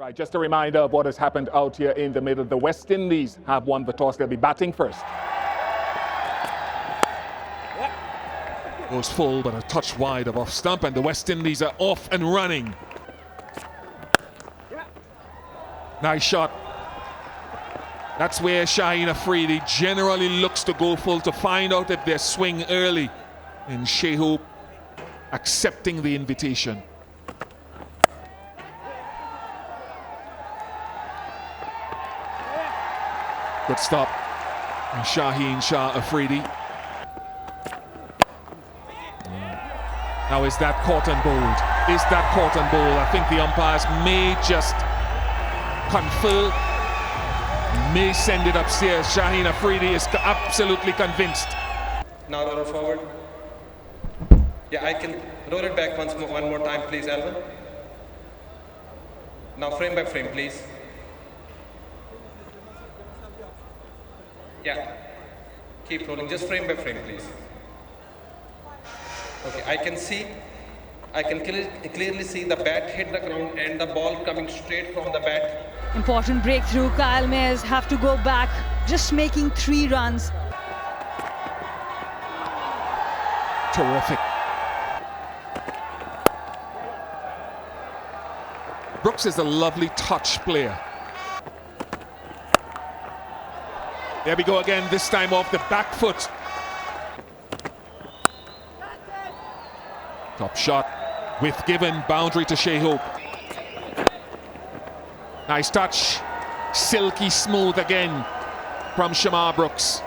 Right, just a reminder of what has happened out here in the middle. The West Indies have won the toss. They'll be batting first. Goes full, but a touch wide of off stump, and the West Indies are off and running. Nice shot. That's where Shaheen Afridi generally looks to go full to find out if they swing early. And Shai Hope accepting the invitation. Good stop. And Shaheen Shah Afridi. Now is that caught and bowled? Is that caught and bowled? I think the umpires may just confer, may send it upstairs. Shaheen Afridi is absolutely convinced. Now roll forward. Yeah, I can roll it back one more time, please, Alvin. Now frame by frame, please. Yeah, keep rolling, just frame by frame, please. Okay, I can clearly see the bat hit the ground and the ball coming straight from the bat. Important breakthrough. Kyle Mayers have to go back, just making 3 runs. Terrific. Brooks is a lovely touch player. There we go again, this time off the back foot. Top shot with given boundary to Shai Hope. Nice touch, silky smooth again from Shamar Brooks.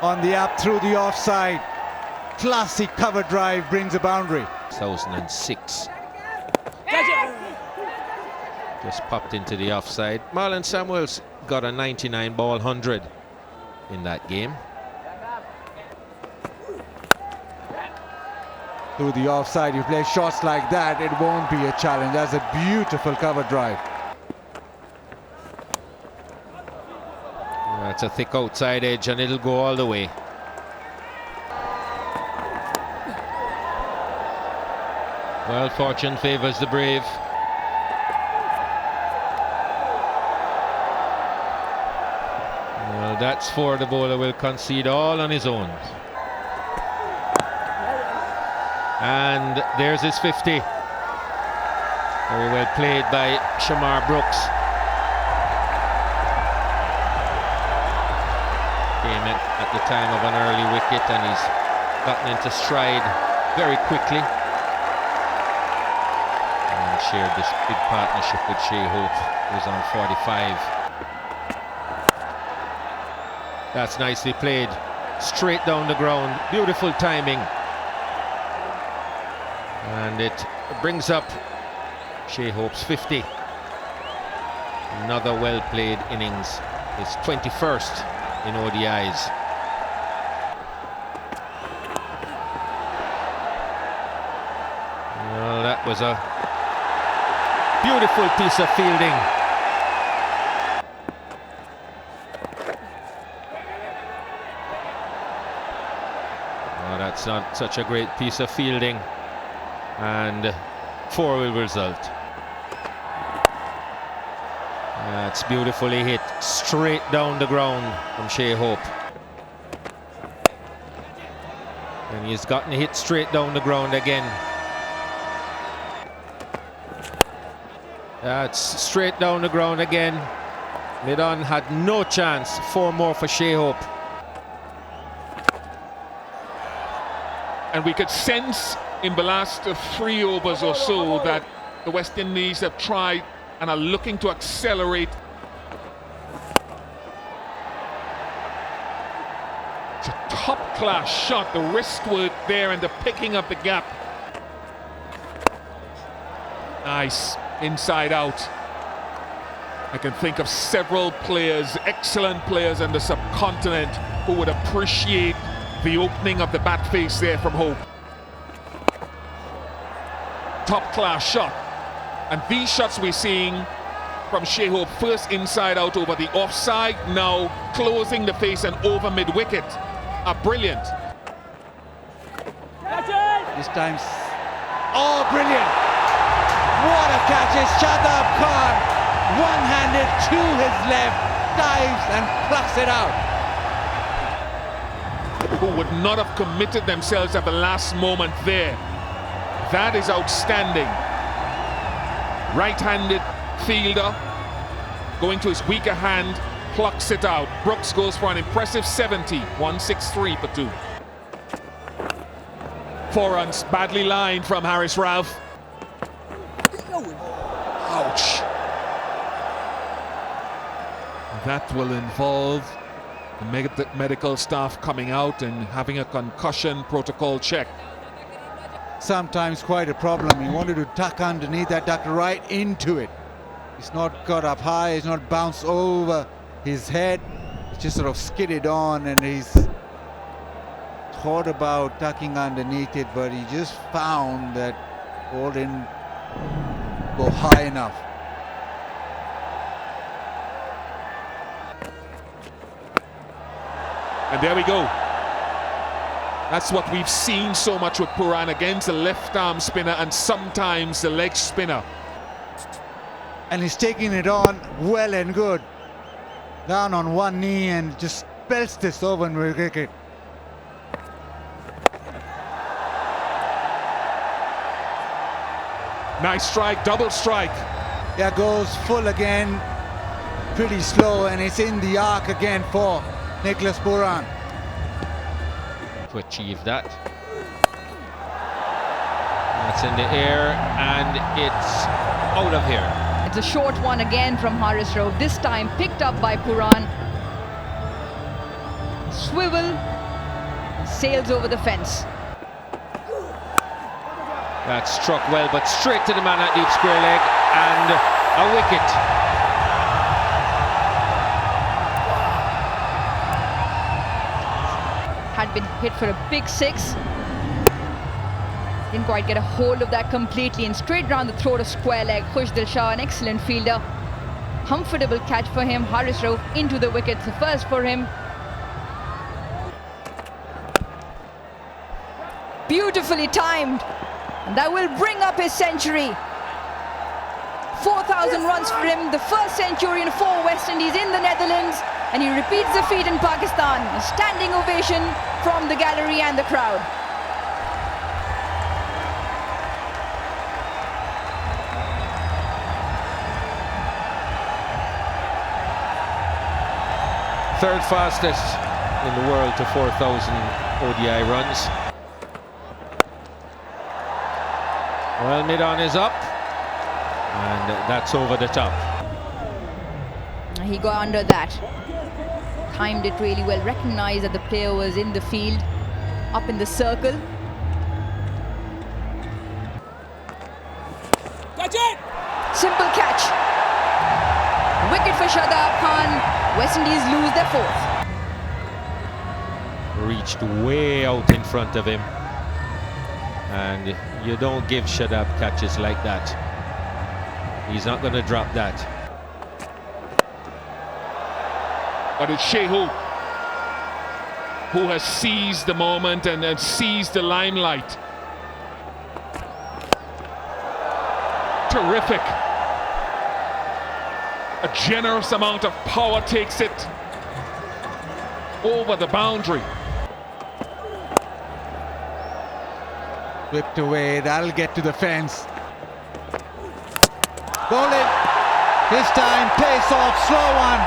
On the up through the offside. Classic cover drive brings a boundary. 2006. Just popped into the offside. Marlon Samuels got a 99 ball 100 in that game. Through the offside, you play shots like that, it won't be a challenge. That's a beautiful cover drive. That's a thick outside edge and it'll go all the way. Well, fortune favors the brave. Well, that's 4. The bowler will concede all on his own. And there's his 50. Very well played by Shamar Brooks. Came in at the time of an early wicket and he's gotten into stride very quickly. And shared this big partnership with Shai Hope, who's on 45. That's nicely played. Straight down the ground. Beautiful timing. And it brings up Shai Hope's 50. Another well-played innings. His 21st in ODIs. Well, that was a beautiful piece of fielding. Oh, that's not such a great piece of fielding. And 4 will result. That's beautifully hit straight down the ground from Shai Hope. And he's gotten hit straight down the ground again. That's straight down the ground again. Midon had no chance. 4 more for Shai Hope. And we could sense in the last 3 overs or so that the West Indies have tried and are looking to accelerate. It's a top-class shot, the wrist work there and the picking up the gap. Nice, inside out. I can think of several players, excellent players in the subcontinent who would appreciate the opening of the bat face there from Hope. Top-class shot. And these shots we're seeing from Shai Hope, first inside out over the offside, now closing the face and over mid-wicket, are brilliant. This time, oh, brilliant! catches Shadab Khan, one-handed to his left, dives and plucks it out. Who would not have committed themselves at the last moment there. That is outstanding. Right-handed fielder going to his weaker hand, plucks it out. Brooks goes for an impressive 70, 163 for 2. 4 runs, badly lined from Harris Ralph. Ouch. That will involve the medical staff coming out and having a concussion protocol check. Sometimes quite a problem. He wanted to tuck underneath that, duck right into it. He's not got up high, he's not bounced over his head. He's just sort of skidded on, and he's thought about tucking underneath it, but he just found that ball didn't go high enough. And there we go. That's what we've seen so much with Pooran, against the left arm spinner and sometimes the leg spinner. And he's taking it on well and good. Down on one knee and just belts this over and will kick it. Nice strike, double strike. There goes full again, pretty slow, and it's in the arc again for Nicholas Pooran. To achieve that. That's in the air and it's out of here. It's a short one again from Harris Rove, this time picked up by Pooran. Swivel, sails over the fence. That struck well, but straight to the man at deep square leg and a wicket. Had been hit for a big 6. Didn't quite get a hold of that completely, and straight round the throat of square leg. Khush Dil Shah, an excellent fielder. Comfortable catch for him. Harris Rove into the wickets, the first for him. Beautifully timed, and that will bring up his century. 4,000 runs for him, the first century in 4 West Indies in the Netherlands, and he repeats the feat in Pakistan. A standing ovation from the gallery and the crowd. Third fastest in the world to 4,000 ODI runs. Well, mid-on is up, and that's over the top. He got under that. Timed it really well, recognized that the player was in the field, up in the circle. Catch it! Simple catch. Wicket for Shadab Khan. West Indies lose their 4th. Reached way out in front of him. And you don't give Shadab catches like that. He's not going to drop that. But it's Shehu who has seized the moment and seized the limelight. Terrific. A generous amount of power takes it over the boundary. Whipped away, that'll get to the fence. Ball it. This time, pace off, slow one.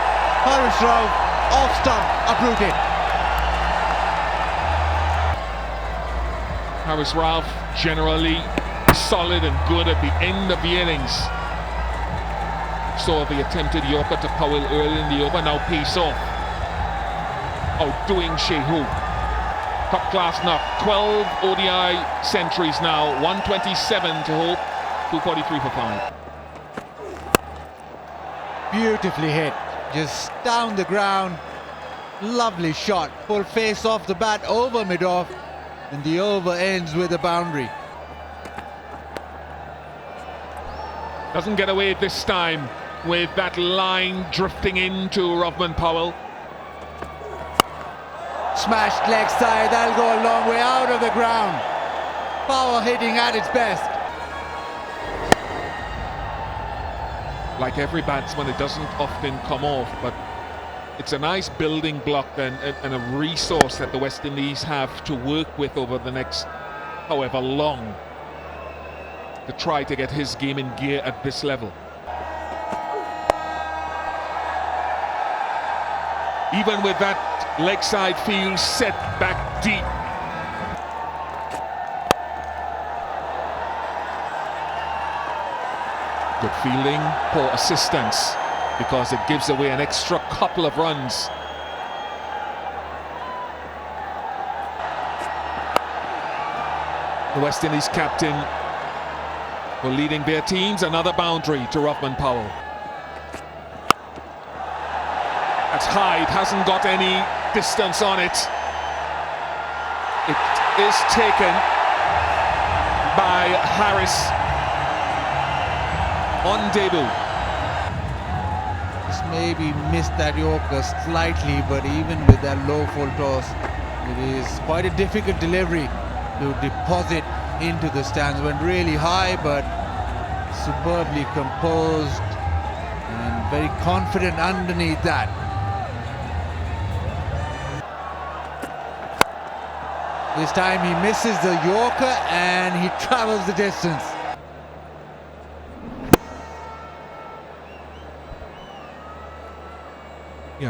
Harris Rove, off stump, uprooted. Harris Ralph generally solid and good at the end of the innings. Saw the attempted Yorker to Powell early in the over, now pace off. Outdoing Shehu. Top class knock, 12 ODI centuries now, 127 to hope, 243 for 5. Beautifully hit, just down the ground. Lovely shot, full face off the bat, over mid-off, and the over ends with a boundary. Doesn't get away this time with that line drifting into Rovman Powell. Smashed leg side, that'll go a long way out of the ground. Power hitting at its best. Like every batsman, it doesn't often come off, but it's a nice building block and a resource that the West Indies have to work with over the next however long to try to get his game in gear at this level. Even with that leg side field set back deep. Good fielding, poor assistance, because it gives away an extra couple of runs. The West Indies captain were leading their teams. Another boundary to Roughman Powell. That's high, it hasn't got any distance on it. It is taken by Harris on debut. Just maybe missed that Yorker slightly, but even with that low full toss, it is quite a difficult delivery to deposit into the stands. Went really high, but superbly composed and very confident underneath that. This time he misses the Yorker and he travels the distance.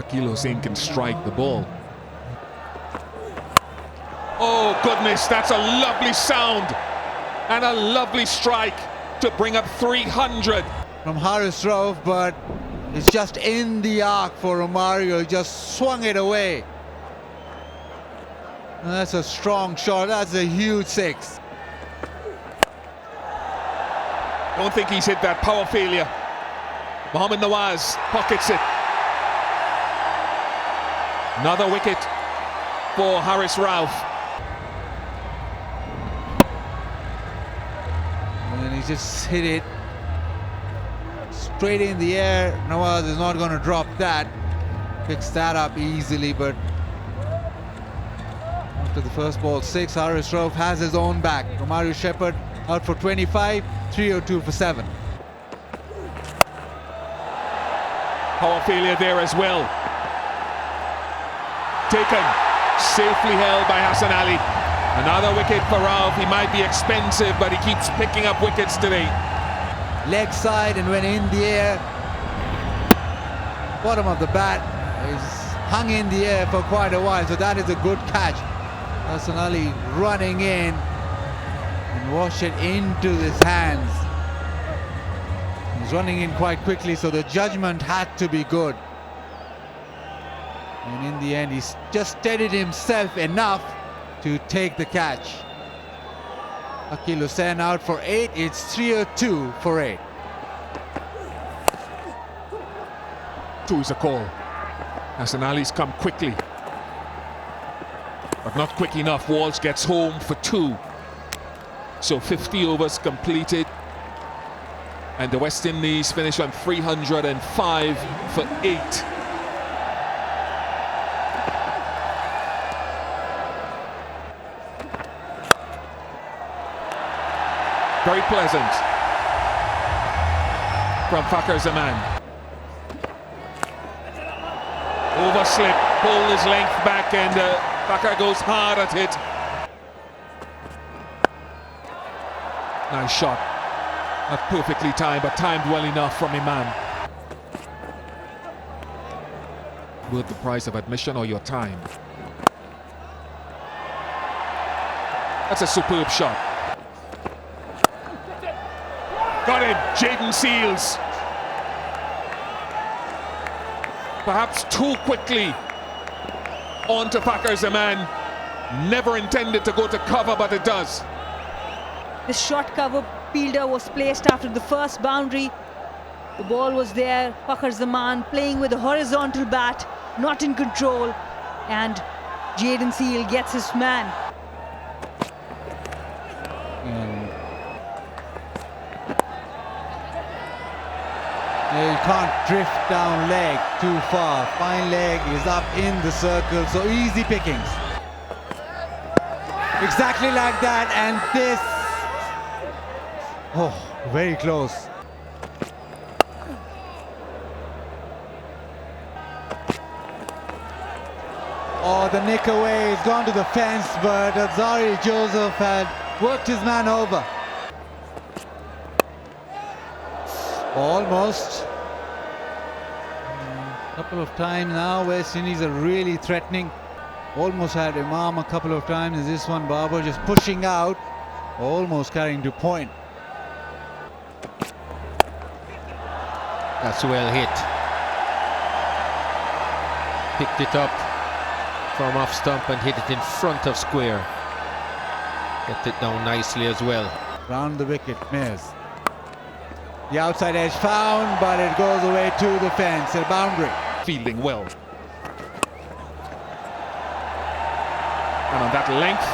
Kilo Singh can strike the ball. Oh goodness, that's a lovely sound and a lovely strike to bring up 300. From Haris Rauf, but it's just in the arc for Romario, just swung it away. And that's a strong shot, that's a huge six. Don't think he's hit that, power failure. Mohammad Nawaz pockets it. Another wicket for Haris Rauf. And he just hit it straight in the air. Nawaz is not going to drop that. Picks that up easily, but after the first ball, 6, Haris Rauf has his own back. Romario Shepherd out for 25, 302 for 7. Power failure there as well. Taken, safely held by Hassan Ali. Another wicket for Rauf. He might be expensive, but he keeps picking up wickets today. Leg side and went in the air. Bottom of the bat is hung in the air for quite a while, so that is a good catch. Hassan Ali running in and wash it into his hands. He's running in quite quickly, so the judgment had to be good. And in the end, he's just steadied himself enough to take the catch. Akil Hussain out for 8. It's 302 for 8. 2 is a call. Hassan Ali's come quickly, but not quick enough. Walsh gets home for 2. So 50 overs completed. And the West Indies finish on 305 for 8. Very pleasant from Fakhar Zaman. Overslip, pulled his length back, and Fakhar goes hard at it. Nice shot. Not perfectly timed, but timed well enough from Imam. Worth the price of admission or your time? That's a superb shot. Got him, Jaden Seals. Perhaps too quickly onto Fakhar Zaman. Never intended to go to cover, but it does. The short cover fielder was placed after the first boundary. The ball was there. Fakhar Zaman playing with a horizontal bat, not in control. And Jaden Seal gets his man. You can't drift down leg too far. Fine leg is up in the circle, so easy pickings. Exactly like that, and this. Oh, very close. Oh, the nick away. He's gone to the fence, but Alzari Joseph had worked his man over. Almost. A couple of times now, West Indies are really threatening. Almost had Imam a couple of times. Is this one Babar just pushing out, almost carrying to point. That's well hit. Picked it up from off stump and hit it in front of square. Kept it down nicely as well. Round the wicket, Mears. The outside edge found, but it goes away to the fence, a boundary. Fielding well. And on that length,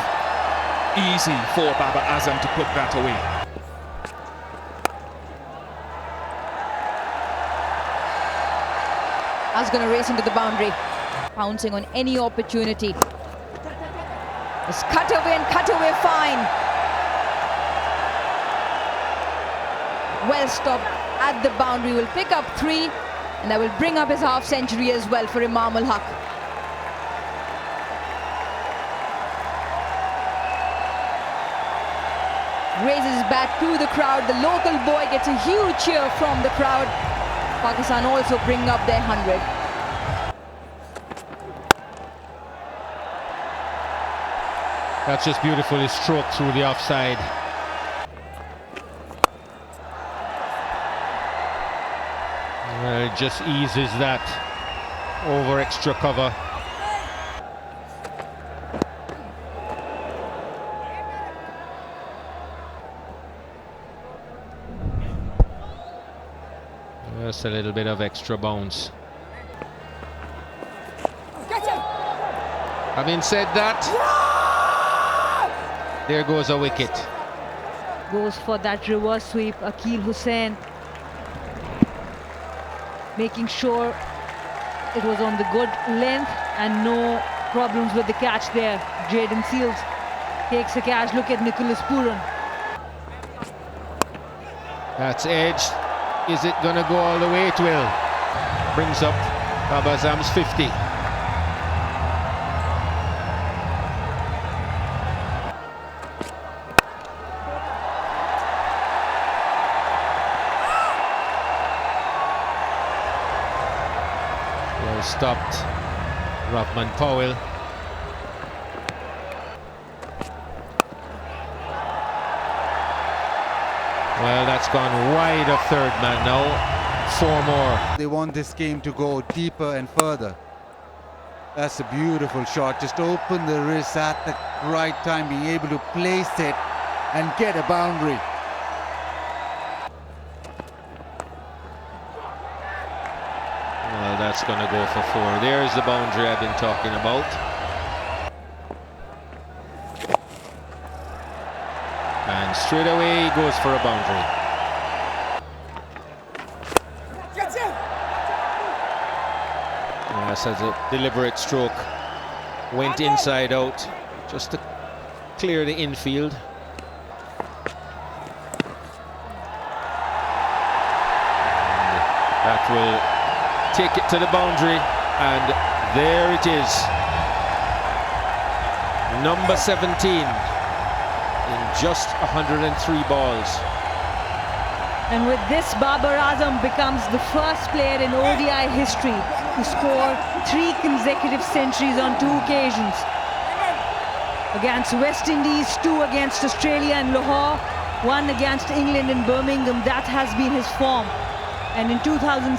easy for Babar Azam to put that away. As going to race into the boundary, pouncing on any opportunity. It's cut away and cut away fine. Well stopped at the boundary, will pick up 3, and that will bring up his half century as well for Imam Ul Haq. Raises his bat to the crowd. The local boy gets a huge cheer from the crowd. Pakistan also bring up their 100. That's just beautifully stroked through the offside. It just eases that over extra cover. Just a little bit of extra bounce. Having said that, there goes a wicket. Goes for that reverse sweep. Akil Hussain making sure it was on the good length and no problems with the catch there. Jaden Seals takes the catch. Look at Nicholas Puran. That's edged. Is it going to go all the way? It will. Brings up Babar Azam's 50. Well stopped. Rahman Powell. Well, that's gone wide of third man now. 4 more. They want this game to go deeper and further. That's a beautiful shot. Just open the wrist at the right time, being able to place it and get a boundary. Well, that's going to go for 4. There's the boundary I've been talking about. And straight away he goes for a boundary. That's a deliberate stroke. Went inside out just to clear the infield. And that will take it to the boundary, and there it is. Number 17. In just 103 balls. And with this, Babar Azam becomes the first player in ODI history to score 3 consecutive centuries on 2 occasions. Against West Indies, 2 against Australia and Lahore, 1 against England in Birmingham. That has been his form. And in 2016,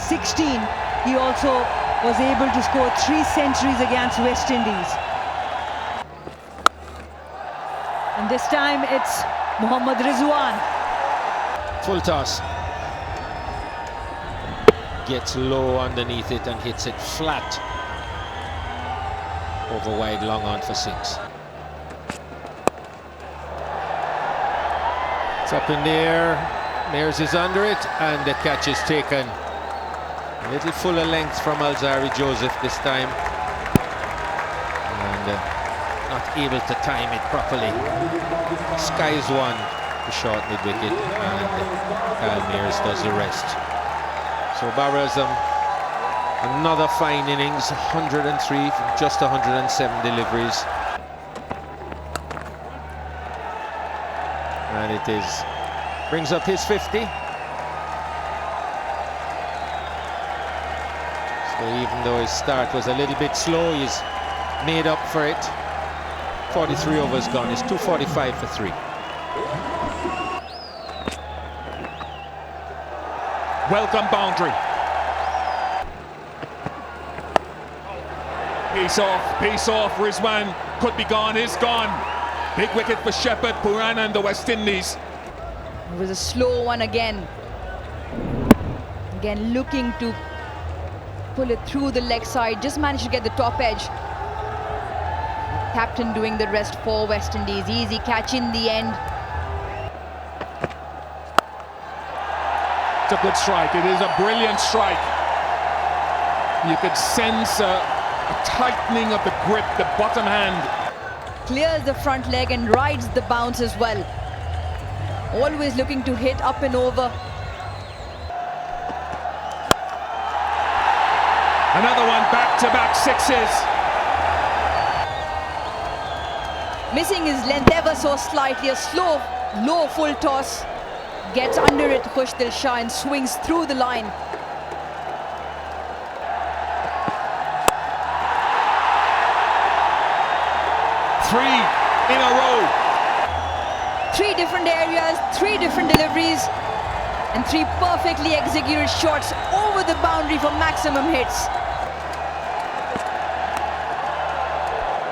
he also was able to score 3 centuries against West Indies. And this time it's Mohammad Rizwan. Full toss. Gets low underneath it and hits it flat. Over wide, long on for 6. It's up in the air. Mears is under it, and the catch is taken. A little fuller length from Alzari Joseph this time. And not able to time it properly. Skies one to short mid-wicket, and Kyle Mears does the rest. So Babar Azam Another fine innings, 103 from just 107 deliveries. And it brings up his 50. So even though his start was a little bit slow, he's made up for it. 43 overs gone, it's 245 for 3. Welcome boundary. Pace off, Rizwan could be gone, is gone. Big wicket for Shepherd, Purana and the West Indies. It was a slow one again. Again looking to pull it through the leg side, just managed to get the top edge. Captain doing the rest for West Indies. Easy catch in the end. It's a good strike, it is a brilliant strike. You could sense a tightening of the grip, the bottom hand. Clears the front leg and rides the bounce as well. Always looking to hit up and over. Another one, back-to-back sixes. Missing his length ever so slightly. A slow, low full toss. Gets under it, Khushdil Shah, and swings through the line. Three in a row. 3 different areas, 3 different deliveries, and 3 perfectly executed shots over the boundary for maximum hits.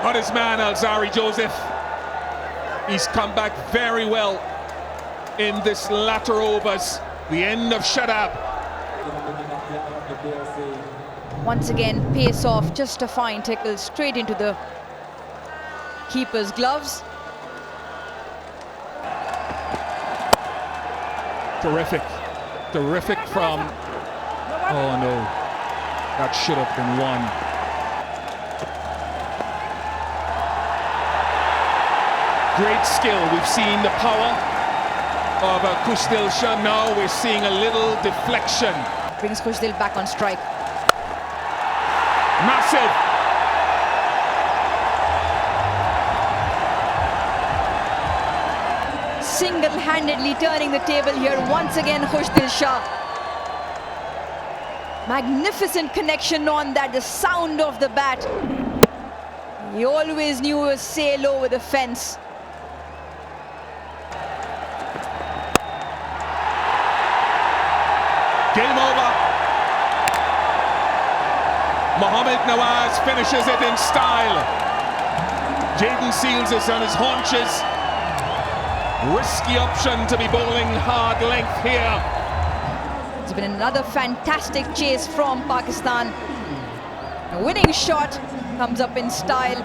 But his man, Alzari Joseph, he's come back very well in this latter overs. The end of Shadab. Once again, pace off, just a fine tickle straight into the keeper's gloves. Terrific from, oh no, that should have been one. Great skill, we've seen the power of Khushdil Shah. Now we're seeing a little deflection. Brings Khushdil back on strike. Massive. Single-handedly turning the table here once again, Khushdil Shah. Magnificent connection on that, the sound of the bat. He always knew it was sail over the fence. Game over. Mohammad Nawaz finishes it in style. Jayden Seals is on his haunches. Risky option to be bowling hard length here. It's been another fantastic chase from Pakistan. A winning shot comes up in style.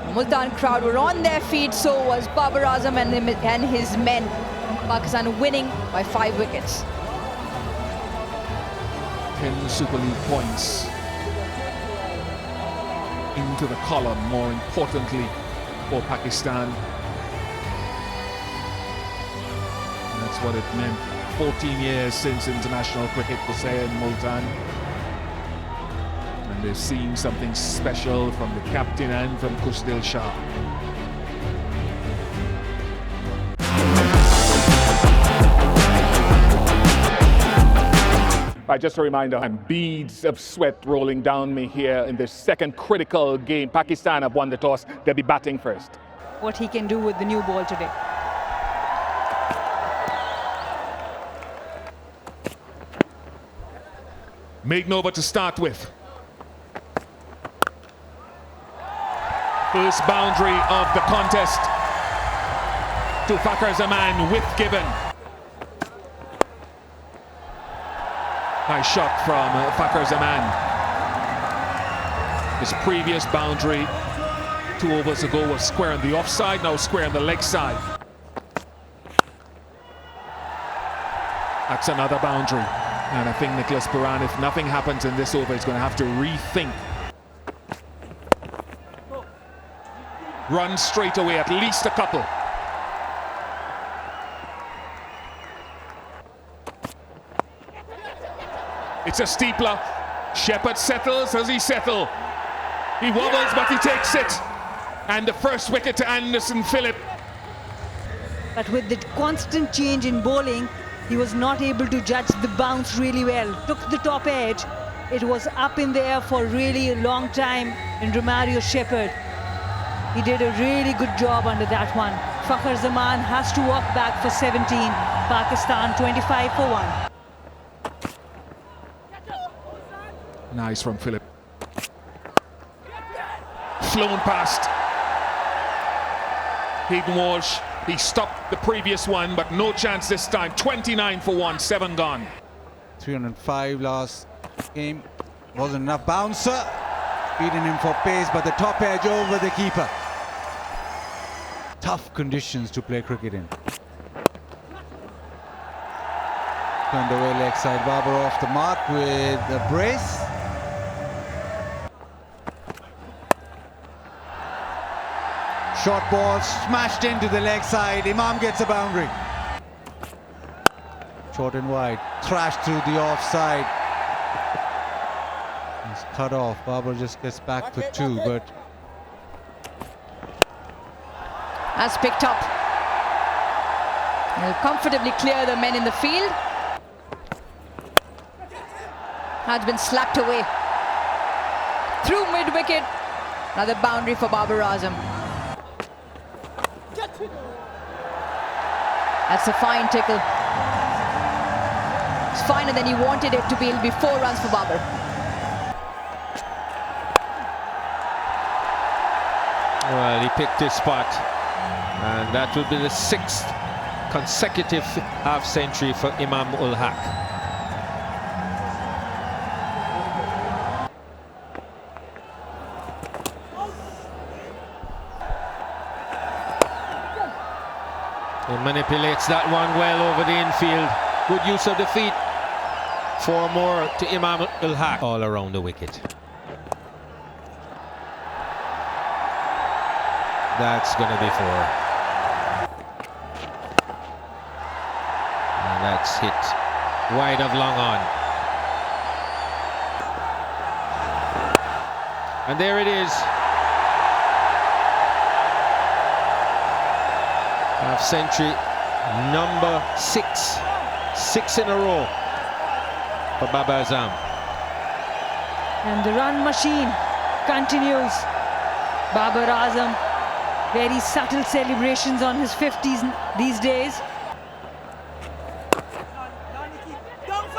The Multan crowd were on their feet, so was Babar Azam and his men. Pakistan winning by 5 wickets. 10 Super League points into the column, more importantly for Pakistan. And that's what it meant. 14 years since international cricket was there in Multan. And they're seeing something special from the captain and from Khushdil Shah. Just a reminder, and beads of sweat rolling down me here in this second critical game. Pakistan have won the toss. They'll be batting first. What he can do with the new ball today. Maiden over to start with. First boundary of the contest to Fakhar Zaman with Gibbon. Nice shot from Fakhar Zaman. His previous boundary 2 overs ago was square on the offside, now square on the leg side. That's another boundary. And I think Nicholas Puran, if nothing happens in this over, is going to have to rethink. Run straight away, at least a couple. It's a steepler. Shepherd settles. Does he settle? He wobbles, but he takes it. And the first wicket to Anderson Phillip. But with the constant change in bowling, he was not able to judge the bounce really well. Took the top edge. It was up in the air for really a long time in Romario Shepherd. He did a really good job under that one. Fakhar Zaman has to walk back for 17. Pakistan 25 for 1. Nice from Phillip. Flown past. Hayden Walsh, he stopped the previous one, but no chance this time. 29 for 1, 7 gone. 305 last game. Wasn't enough bouncer. Beating him for pace, but the top edge over the keeper. Tough conditions to play cricket in. Turned away leg side. Babar off the mark with a brace. Short ball smashed into the leg side. Imam gets a boundary. Short and wide. Thrashed through the offside. He's cut off. Babar just gets back for 2, but Has picked up. Will comfortably clear the men in the field. Has been slapped away. Through mid-wicket. Another boundary for Babar Azam. That's a fine tickle. It's finer than he wanted it to be. It'll be 4 runs for Babar. Well, he picked his spot, and that will be the 6th consecutive half-century for Imam ul Haq. He manipulates that one well over the infield. Good use of the feet. 4 more to Imam ul Haq all around the wicket. That's going to be 4. And that's hit wide of long on. And there it is. Half century number 6. 6 in a row for Babar Azam. And the run machine continues. Babar Azam, very subtle celebrations on his 50s these days.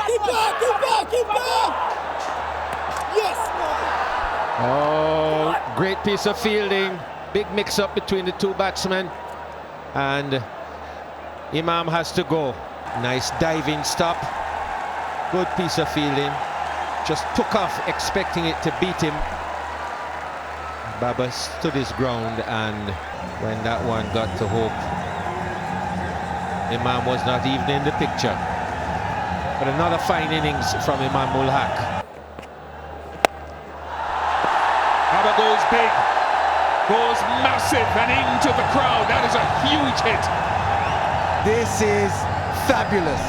Keep back! Yes! Oh, great piece of fielding. Big mix-up between the 2 batsmen. And Imam has to go. Nice diving stop. Good piece of fielding. Just took off, expecting it to beat him. Babar stood his ground, and when that one got to hope, Imam was not even in the picture. But another fine innings from Imam ul Haq. Babar goes big, goes massive and into the crowd. That is a huge hit. this is fabulous.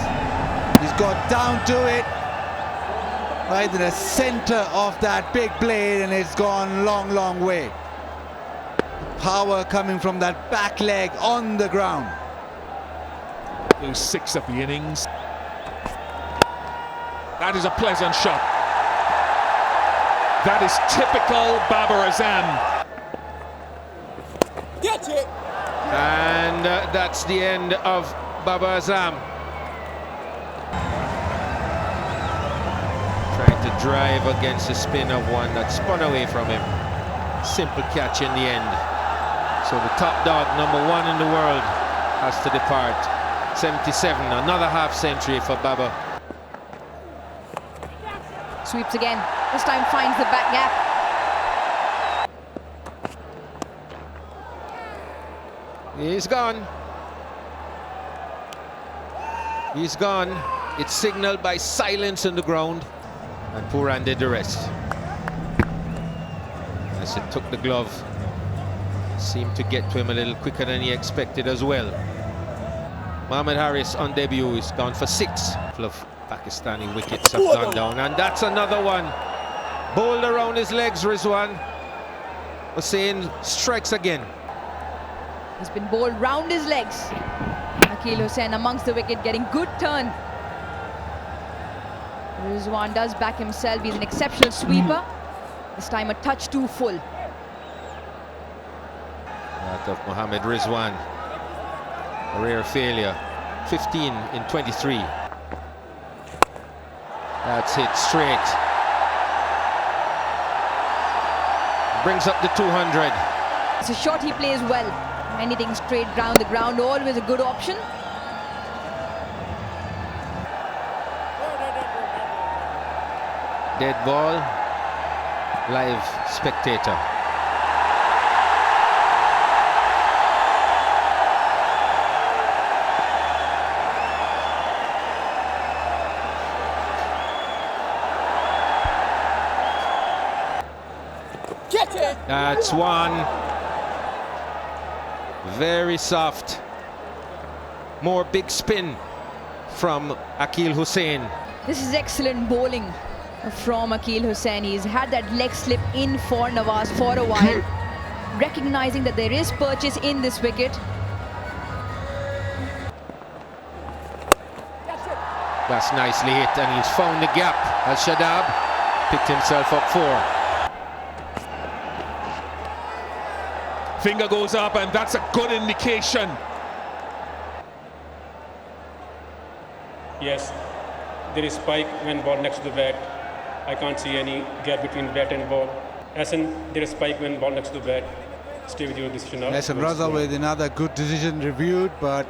He's got down to it, right in the center of that big blade, and it's gone long, long way. Power coming from that back leg on the ground. Lose 6 of the innings. That is a pleasant shot. That is typical Babar Azam. Get it! And that's the end of Babar Azam. Trying to drive against the spin of one that spun away from him. Simple catch in the end. So the top dog, #1 in the world, has to depart. 77, another half century for Babar. Sweeps again. This time finds the back gap. He's gone. He's gone. It's signaled by silence on the ground. And Pooran did the rest. As it took the glove. Seemed to get to him a little quicker than he expected as well. Mohammad Harris on debut is gone for 6. Full of Pakistani wickets have gone down, and that's another one. Bowled around his legs, Rizwan. Hussain strikes again. He's been bowled round his legs. Akil Hussain amongst the wicket, getting good turn. Rizwan does back himself. He's an exceptional sweeper. This time a touch too full. That of Mohammed Rizwan. A rare failure. 15 in 23. That's hit straight. Brings up the 200. It's a shot he plays well. Anything straight round the ground, always a good option. Dead ball. Live spectator. That's one. Very soft. More big spin from Akil Hussain. This is excellent bowling from Akil Hussain. He's had that leg slip in for Nawaz for a while, recognizing that there is purchase in this wicket. That's nicely hit, and he's found the gap. As Shadab picked himself up 4. Finger goes up, and that's a good indication. Yes, there is spike when ball next to the bat. I can't see any gap between bat and ball. Hassan, there is spike when ball next to the bat. Stay with your decision now. Hassan Raza with another good decision reviewed, but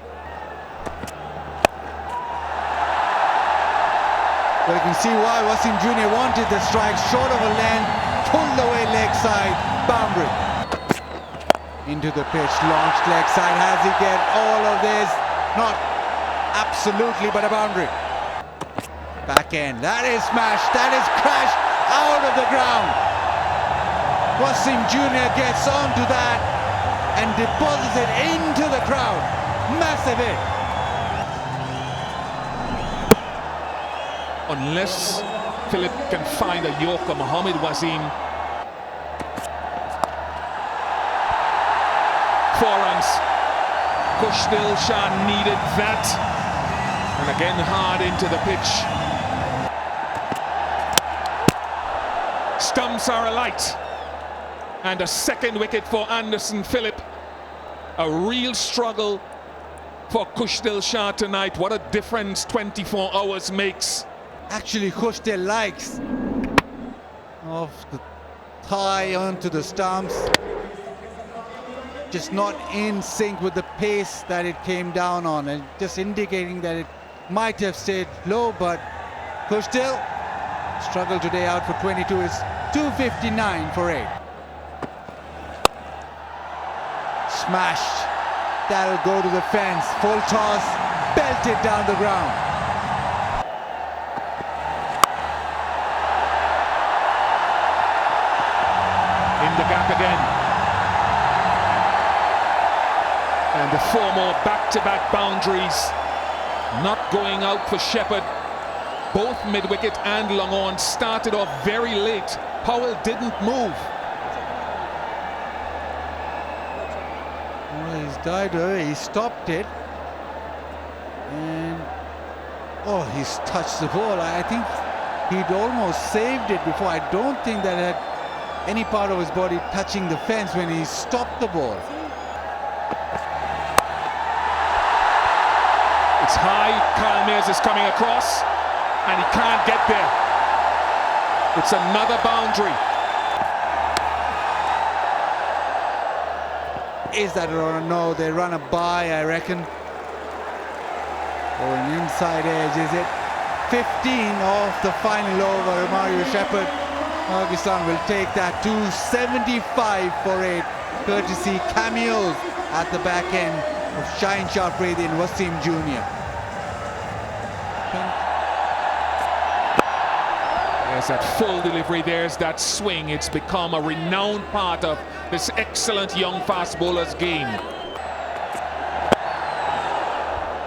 you can see why Wasim Jr. wanted the strike short of a length, pulled away leg side, boundary. Into the pitch, launched leg side. Has he get all of this? Not absolutely, but a boundary. Back end, that is smashed, that is crashed out of the ground. Wasim Jr. gets onto that and deposits it into the crowd. Massive hit. Unless Philip can find a Yorker, Mohammed Wasim. 4 runs. Kushdil Shah needed that. And again hard into the pitch. Stumps are alight. And a second wicket for Anderson Phillip. A real struggle for Kushdil Shah tonight. What a difference 24 hours makes. Actually, Kushdil likes off the thigh onto the stumps. Just not in sync with the pace that it came down on, and just indicating that it might have stayed low, but Kushdil struggled today, out for 22. Is 259 for 8. Smashed. That'll go to the fence. Full toss, belted down the ground. In the gap again. And the 4 more back-to-back boundaries. Not going out for Shepherd. Both mid-wicket and long on started off very late. Powell didn't move. Well, he's died away. He stopped it. And oh, he's touched the ball. I think he'd almost saved it before. I don't think that it had any part of his body touching the fence when he stopped the ball. It's high. Kyle Mears is coming across, and he can't get there. It's another boundary. Is that or no? They run a bye, I reckon. Or an inside edge, is it? 15 off the final over. Mario Shepherd. Pakistan will take that to 75 for 8. Courtesy cameos at the back end of Shaheen Shah Afridi and Wasim Jr. There's that full delivery, there's that swing. It's become a renowned part of this excellent young fast bowler's game.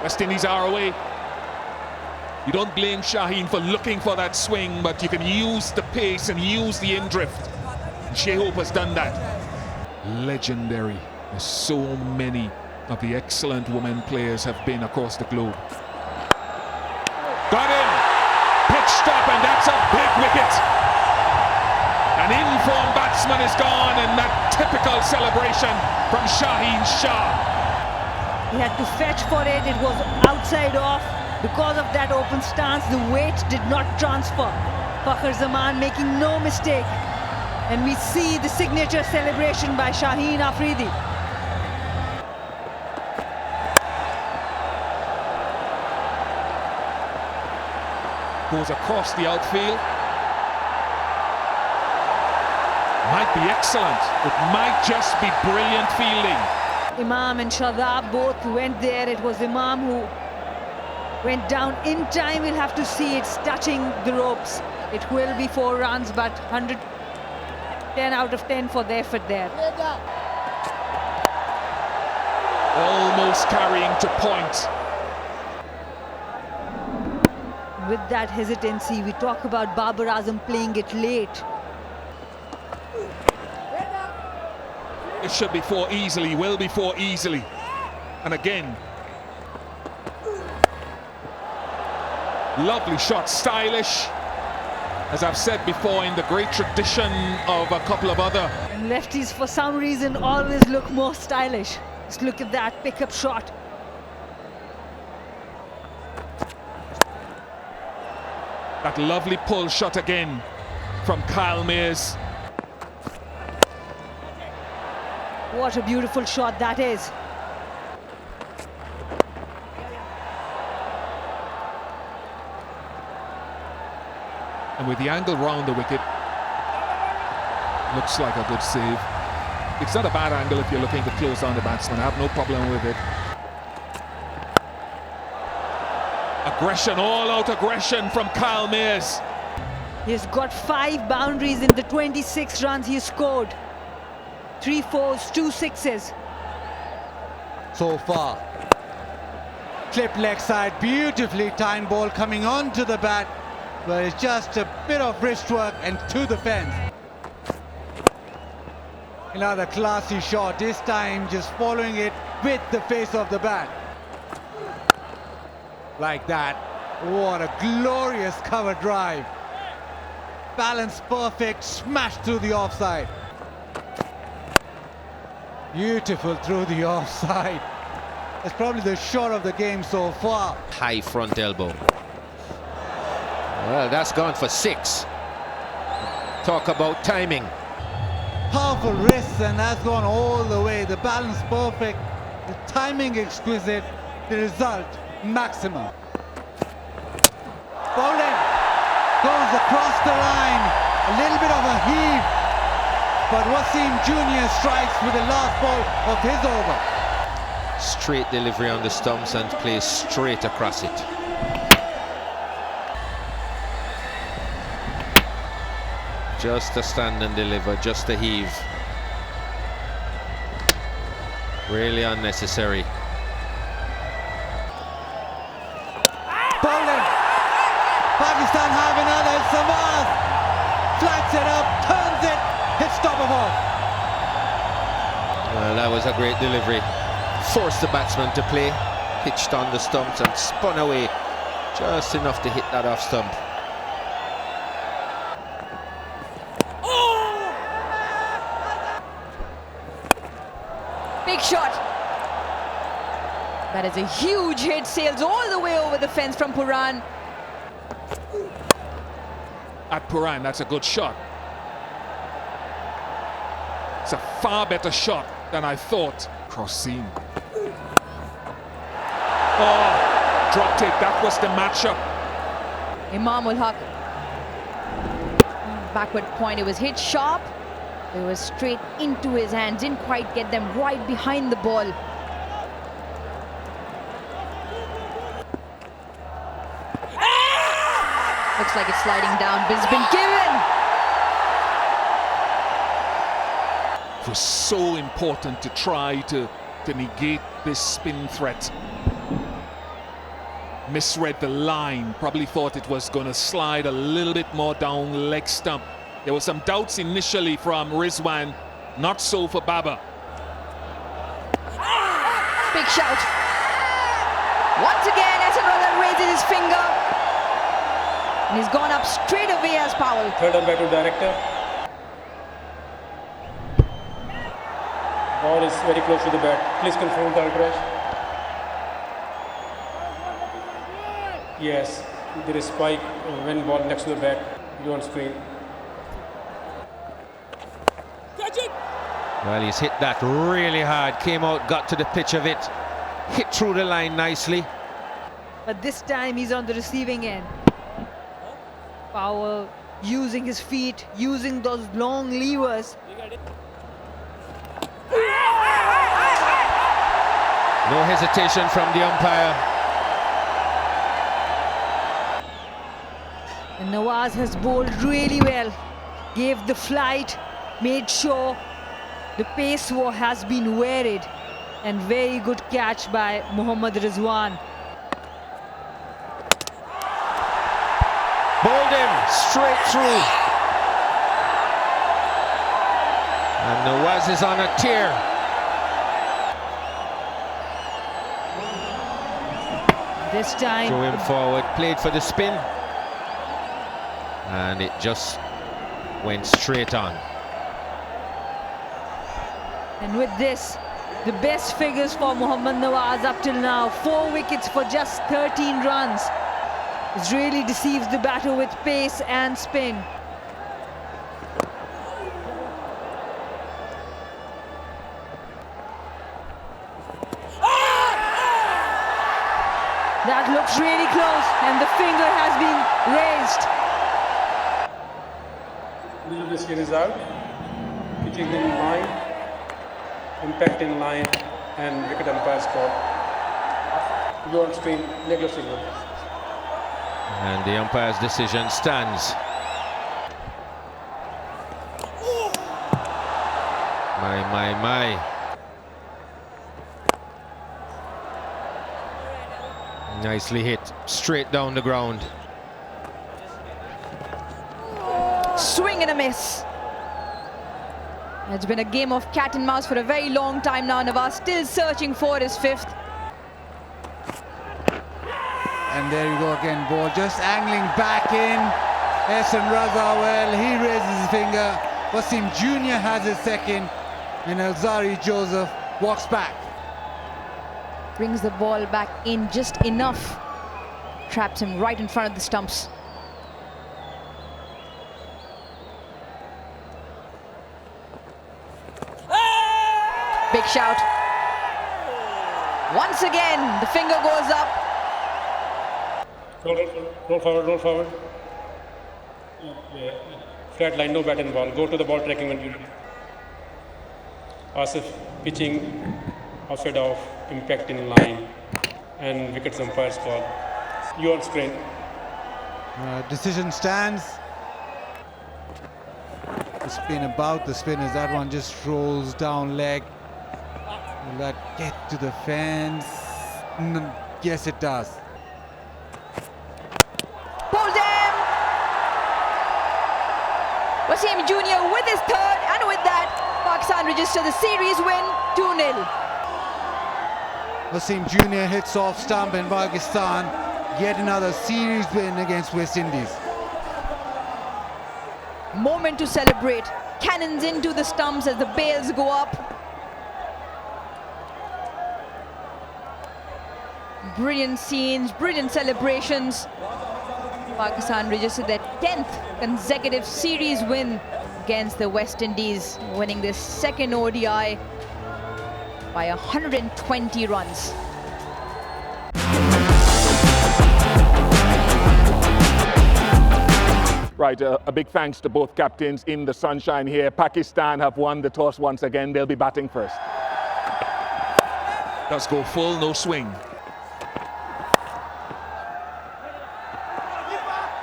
West Indies are away. You don't blame Shaheen for looking for that swing, but you can use the pace and use the in-drift. Shea Hope has done that. Legendary. There's so many of the excellent women players have been across the globe. Got in! Pitch stop, and that's a big wicket. An in-form batsman is gone, and that typical celebration from Shaheen Shah. He had to fetch for it. It was outside off. Because of that open stance, the weight did not transfer. Fakhr Zaman making no mistake. And we see the signature celebration by Shaheen Afridi. Goes across the outfield. Might be excellent. It might just be brilliant fielding. Imam and Shadab both went there. It was Imam who went down in time. We'll have to see it's touching the ropes. It will be 4 runs, but 110 out of 10 for the effort there. Almost carrying to point. With that hesitancy, we talk about Babar Azam playing it late. It should be 4 easily, will be 4 easily. And again, lovely shot, stylish. As I've said before, in the great tradition of a couple of other. And lefties, for some reason, always look more stylish. Just look at that pickup shot. That lovely pull shot again from Kyle Mears. What a beautiful shot that is. And with the angle round the wicket, looks like a good save. It's not a bad angle if you're looking to close down the batsman. I have no problem with it. Aggression, all-out aggression from Kyle Mears. He's got 5 boundaries in the 26 runs he scored. 3 4s, 2 6s. So far. Clip leg side, beautifully timed ball coming onto the bat, but it's just a bit of wrist work and to the fence. Another classy shot, this time just following it with the face of the bat. Like that. What a glorious cover drive. Balance perfect, smashed through the offside. Beautiful through the offside. It's probably the shot of the game so far. High front elbow. Well, that's gone for 6. Talk about timing. Powerful wrists, and that's gone all the way. The balance perfect, the timing exquisite, the result maximum. Bowling goes across the line, a little bit of a heave, but Wasim Jr. strikes with the last ball of his over. Straight delivery on the stumps and plays straight across it. Just a stand and deliver, just a heave. Really unnecessary. Bowling. Pakistan have another. Samad flats it up, turns it, hits top of off. Well, that was a great delivery. Forced the batsman to play, pitched on the stumps and spun away just enough to hit that off stump. Big shot. That is a huge hit, sails all the way over the fence from Puran. At Puran, that's a good shot. It's a far better shot than I thought. Cross seam. Oh, dropped it. That was the matchup. Imam ul Haq. Backward point, it was hit sharp. It was straight into his hands, didn't quite get them right behind the ball. Looks like it's sliding down, but it's been given. It was so important to try to negate this spin threat. misread the line, probably thought it was going to slide a little bit more down leg stump. There were some doubts initially from Rizwan, not so for Baba. Big shout. Once again, Hassan raises his finger. And he's gone up straight away as Powell. Third umpire to director. Ball is very close to the bat. Please confirm the outrage. Yes, there is spike when ball next to the bat. You on screen. Well, he's hit that really hard. Came out, got to the pitch of it. Hit through the line nicely. But this time he's on the receiving end. Powell using his feet, using those long levers. No hesitation from the umpire. And Nawaz has bowled really well. Gave the flight, made sure the pace has been varied. And very good catch by Mohammad Rizwan. Bowled him straight through. And Nawaz is on a tear. This time Threw him forward, played for the spin. And it just went straight on. And with this, the best figures for Mohammad Nawaz up till now. 4 wickets for just 13 runs. It really deceives the batter with pace and spin. That looks really close, and the finger has been raised. This here is out. Pitching in line, impact in line, and wicket umpire's call. You on screen, negative signal. And the umpire's decision stands. My. Nicely hit, straight down the ground. Swing and a miss. It's been a game of cat and mouse for a very long time now. Nawaz still searching for his 5th. And there you go again, ball just angling back in. Ehsan Raza, well, he raises his finger. Wasim Jr. has his 2nd. And Alzari Joseph walks back. Brings the ball back in just enough. Traps him right in front of the stumps. Big shout. Once again, the finger goes up. Roll forward. Yeah. Flat line, no bat and ball. Go to the ball tracking when you ready. Asif pitching outside of impact in line and wickets umpire's call. You on screen. Decision stands. The spin about the spinners. That one just rolls down leg. Will that get to the fence? Yes, it does. Pulled him! Wasim Jr. with his 3rd, and with that, Pakistan register the series win 2-0. Wasim Jr. hits off stump in Pakistan. Yet another series win against West Indies. Moment to celebrate. Cannons into the stumps as the bails go up. Brilliant scenes, brilliant celebrations. Pakistan registered their 10th consecutive series win against the West Indies, winning this 2nd ODI by 120 runs. Right, a big thanks to both captains in the sunshine here. Pakistan have won the toss once again. They'll be batting first. Let's go full, no swing.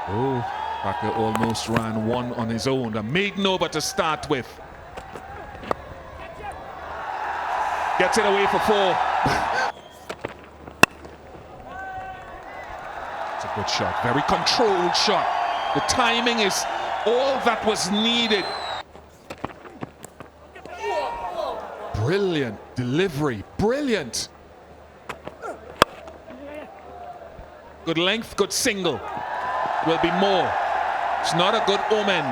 Oh, Parker almost ran one on his own. A maiden over to start with. Gets it away for 4. It's a good shot, very controlled shot. The timing is all that was needed. Brilliant delivery, brilliant. Good length, good single. Will be more. It's not a good omen.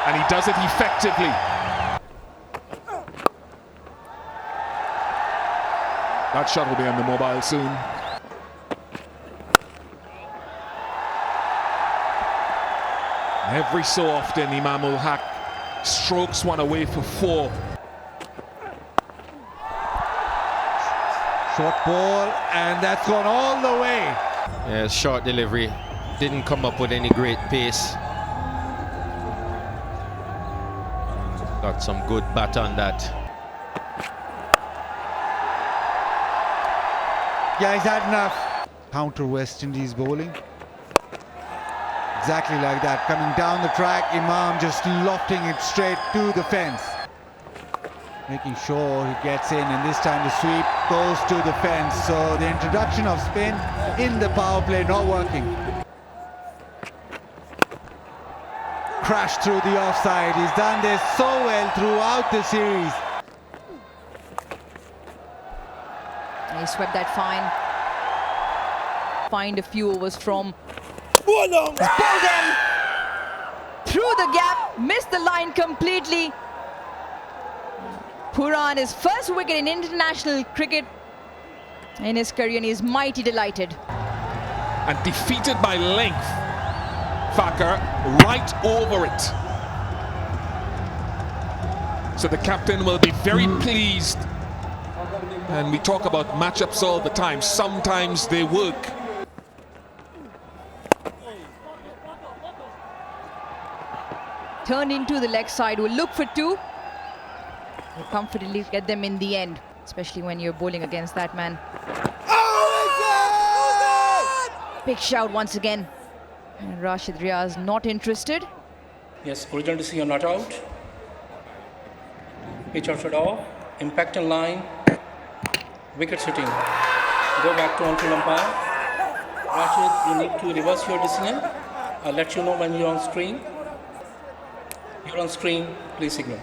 And he does it effectively. That shot will be on the mobile soon. Every so often, Imam ul Haq strokes one away for 4. Short ball, and that's gone all the way. Yeah, short delivery. Didn't come up with any great pace. Got some good bat on that. Yeah, he's had enough. Counter West Indies bowling. Exactly like that. Coming down the track, Imam just lofting it straight to the fence. Making sure he gets in, and this time the sweep goes to the fence. So the introduction of spin in the power play not working. Crashed through the offside. He's done this so well throughout the series. He swept that fine. Find a few overs from. Bowled them through the gap, missed the line completely. Puran, his first wicket in international cricket in his career, and he's mighty delighted. And defeated by length. Fakar right over it. So the captain will be very pleased. And we talk about matchups all the time. Sometimes they work. Turned into the leg side, will look for 2. Will comfortably get them in the end, especially when you're bowling against that man. Big shout once again. And Rashid Riaz not interested. Yes, original decision not out. Pitch outside off. Impact in line. Wicket sitting. Go back to on-field umpire. Rashid, you need to reverse your decision. I'll let you know when you're on screen. You're on screen, please signal.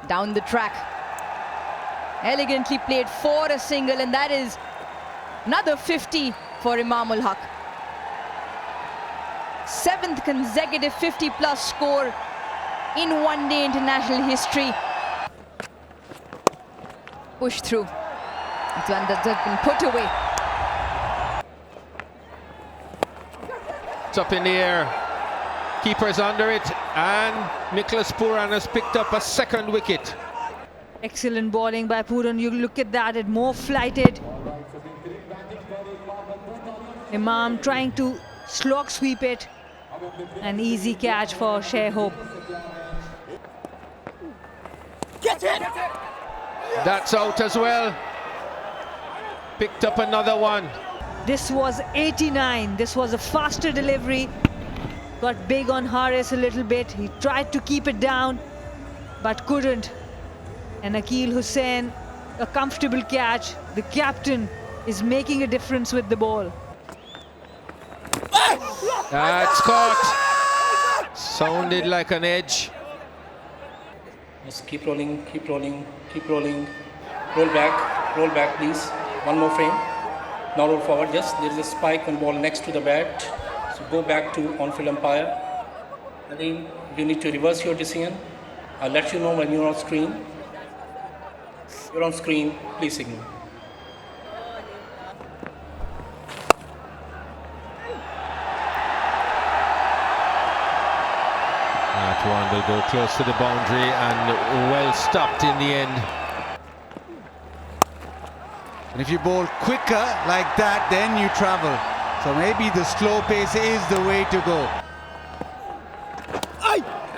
Down the track. Elegantly played for a single, and that is another 50 for Imam ul Haq. 7th consecutive 50-plus score in one-day international history. Push through. It's one that's been put away. It's up in the air. Keeper's under it, and Nicholas Puran has picked up a 2nd wicket. Excellent bowling by Puran. You look at that, it more flighted. Imam trying to slog sweep it. An easy catch for Share Hope. Get it! That's out as well. Picked up another one. This was 89. This was a faster delivery. Got big on Haris a little bit. He tried to keep it down, but couldn't. And Akil Hussain, a comfortable catch. The captain is making a difference with the ball. That's caught. Sounded like an edge. Just keep rolling, keep rolling, keep rolling. Roll back please. One more frame. Now roll forward. Just there is a spike on ball next to the bat. So go back to on-field umpire. And then you need to reverse your decision. I'll let you know when you're on screen. You're on screen, please signal. That one will go close to the boundary and well stopped in the end. And if you bowl quicker like that, then you travel. So maybe the slow pace is the way to go.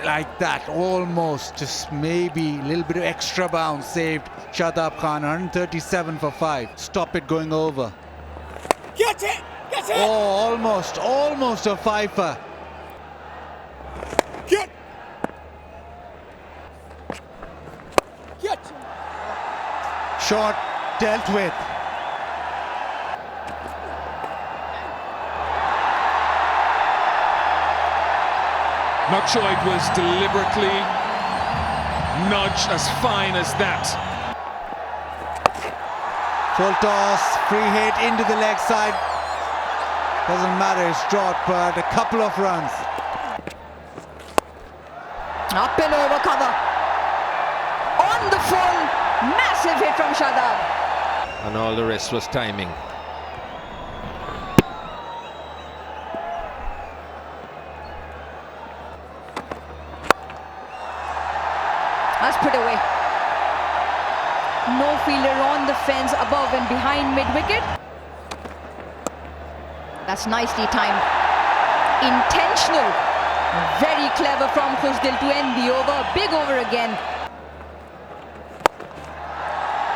Like that, almost, just maybe a little bit of extra bounce saved Shadab Khan. 137 for 5. Stop it going over. Get it! Get it! Oh, almost a fifer. Get! Get! shot dealt with. Not sure it was deliberately nudged as fine as that. Full toss, free hit into the leg side. Doesn't matter, it's dropped, but a couple of runs. Up and over cover. On the full, massive hit from Shadab. And all the rest was timing. That's put away. No fielder on the fence above and behind mid-wicket. That's nicely timed. Intentional. Very clever from Khushdil to end the over. Big over again.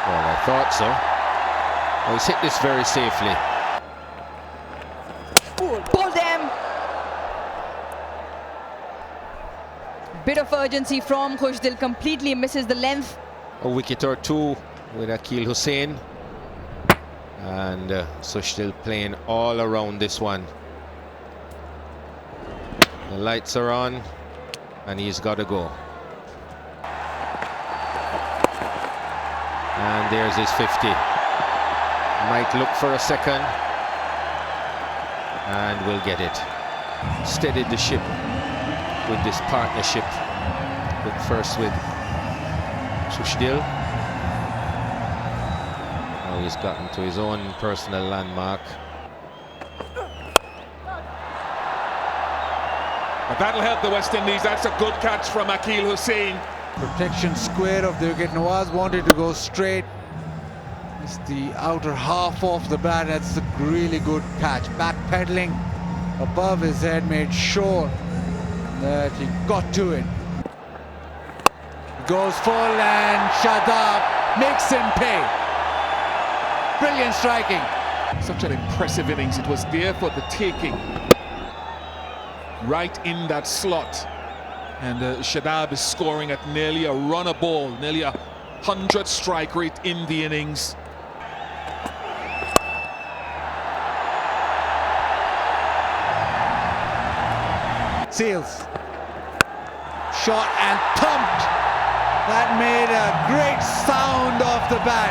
Well, I thought so. Oh, he's hit this very safely. Pull them. Bit of urgency from Khushdil. Completely misses the length. A wicket or two with Akil Hussain. And Sushil playing all around this one. The lights are on and he's got to go. And there's his 50. Might look for a second and we'll get it. Steadied the ship with this partnership. But first with Sushil. Now he's gotten to his own personal landmark. But that'll help the West Indies. That's a good catch from Akil Hussain. Protection square of the wicket. Nawaz wanted to go straight. It's the outer half of the bat. That's a really good catch. Backpedaling above his head made sure that he got to it. Goes full and Shadab makes him pay. Brilliant striking. Such an impressive innings. It was there for the taking. Right in that slot. And Shadab is scoring at nearly a run a ball, nearly 100 strike rate in the innings. Seals. Shot and thumped. That made a great sound off the bat.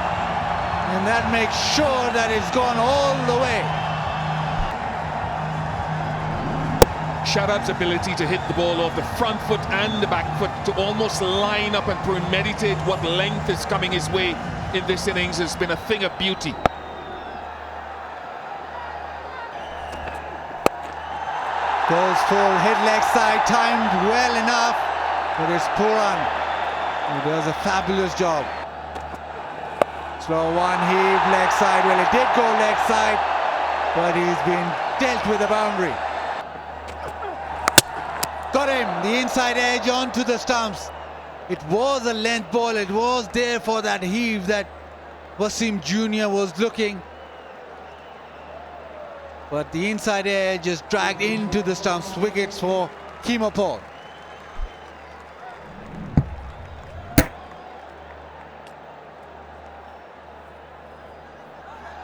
And that makes sure that it's gone all the way. Shadab's ability to hit the ball off the front foot and the back foot to almost line up and premeditate what length is coming his way in this innings has been a thing of beauty. Goes full, hit leg side, timed well enough. But it's Puran who does a fabulous job. Slow one, heave, leg side. Well, it did go leg side, but he's been dealt with a boundary. Got him, the inside edge onto the stumps. It was a length ball, it was there for that heave that Wasim Jr. was looking. But the inside edge is dragged into the stumps. Wickets for Kemo Paul.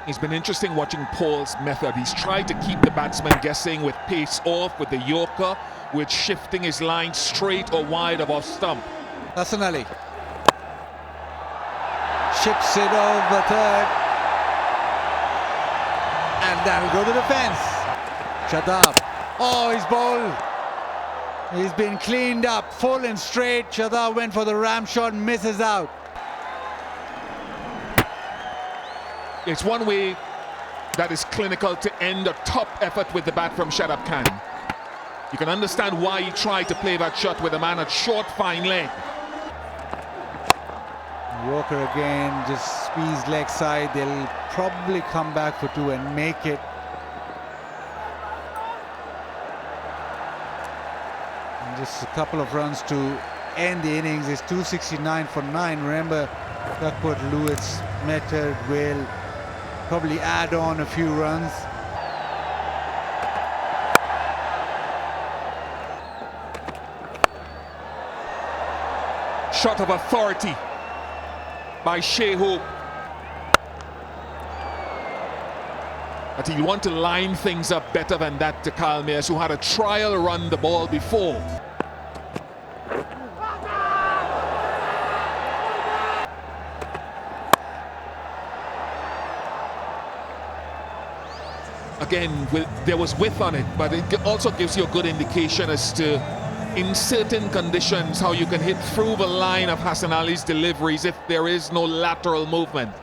It's been interesting watching Paul's method. He's tried to keep the batsman guessing with pace off, with the Yorker, with shifting his line straight or wide of off stump. Hassan Ali chips it over third. And that'll go to the fence. Shadab. Oh, he's bowled. He's been cleaned up, full and straight. Shadab went for the ram shot and misses out. It's one way that is clinical to end a top effort with the bat from Shadab Khan. You can understand why he tried to play that shot with a man at short, fine leg. Walker again, just squeeze leg side. They'll probably come back for two and make it. And just a couple of runs to end the innings. It's 269 for 9. Remember, Duckworth, Lewis, method will probably add on a few runs. Shot of authority by Shehu. But he'll want to line things up better than that to Kyle Mayers, who had a trial run the ball before. Again, there was width on it, but it also gives you a good indication as to, in certain conditions, how you can hit through the line of Hassan Ali's deliveries if there is no lateral movement.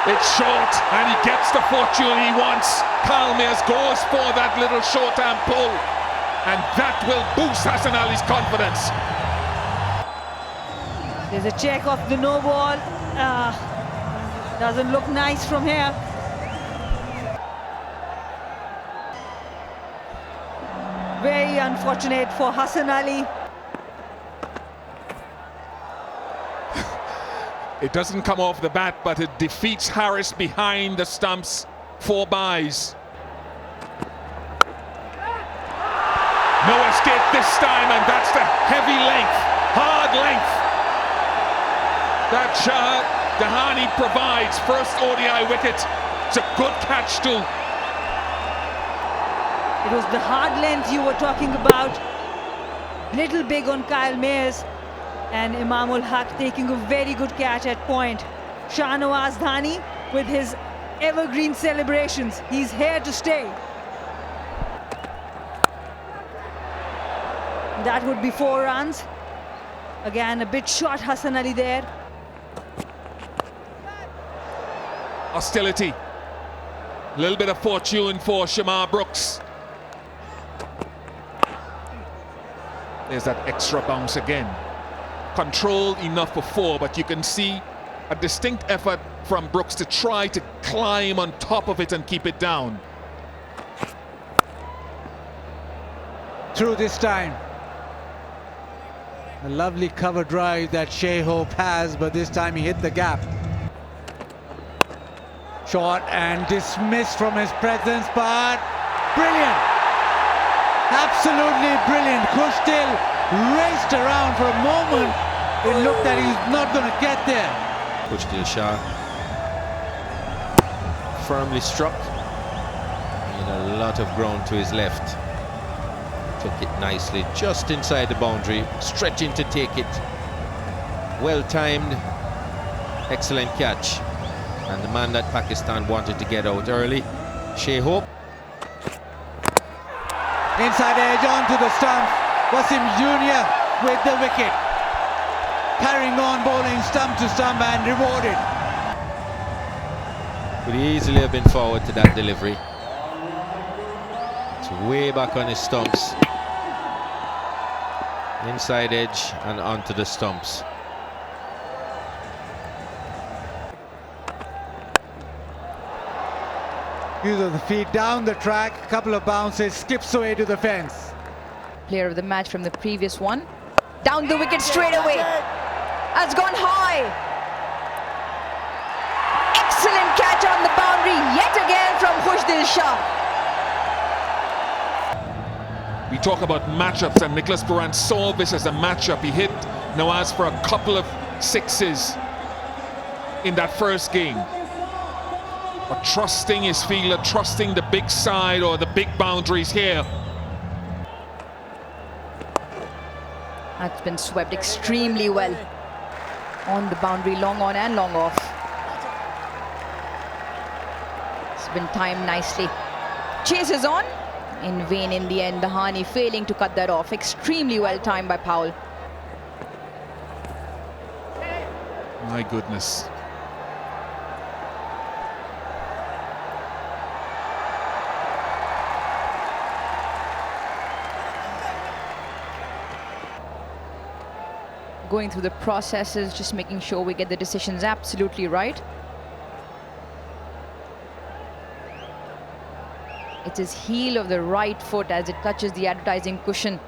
It's short, and he gets the fortune he wants. Kyle Mayers goes for that little short-arm pull, and that will boost Hassan Ali's confidence. There's a check off the no ball. Doesn't look nice from here. Very unfortunate for Hassan Ali. It doesn't come off the bat, but it defeats Harris behind the stumps. 4 byes. No escape this time, and that's the heavy length, hard length that Dahani provides. First ODI wicket. It's a good catch too. It was the hard length you were talking about. Little big on Kyle Mayers, and Imamul Haq taking a very good catch at point. Shahnawaz Dhani with his evergreen celebrations. He's here to stay. That would be 4 runs. Again, a bit short Hassan Ali there. Hostility. A little bit of fortune for Shamar Brooks. There's that extra bounce again. Controlled enough for 4, but you can see a distinct effort from Brooks to try to climb on top of it and keep it down. Through this time. A lovely cover drive that Shai Hope has, but this time he hit the gap. Shot and dismissed from his presence, but brilliant! Absolutely brilliant. Kushtil raced around for a moment. It looked that he's not going to get there. Kushtil Shah firmly struck. He had a lot of ground to his left. Took it nicely just inside the boundary, stretching to take it. Well timed, excellent catch. And the man that Pakistan wanted to get out early, Shai Hope. Inside edge onto the stump. Wasim Jr. with the wicket. Carrying on, bowling stump to stump and rewarded. Could easily have been forward to that delivery. It's way back on his stumps. Inside edge and onto the stumps. Use of the feet down the track, a couple of bounces, skips away to the fence. Player of the match from the previous one. Down the wicket straight away. Has gone high. Excellent catch on the boundary yet again from Khushdil Shah. We talk about matchups, and Nicholas Puran saw this as a matchup. He hit Nawaz for a couple of 6s in that first game. But trusting his fielder, trusting the big side or the big boundaries here. That's been swept extremely well. On the boundary, long on and long off. It's been timed nicely. Chases on. In vain in the end, Dahani failing to cut that off. Extremely well timed by Powell. My goodness. Going through the processes, just making sure we get the decisions absolutely right. It's his heel of the right foot as it touches the advertising cushion.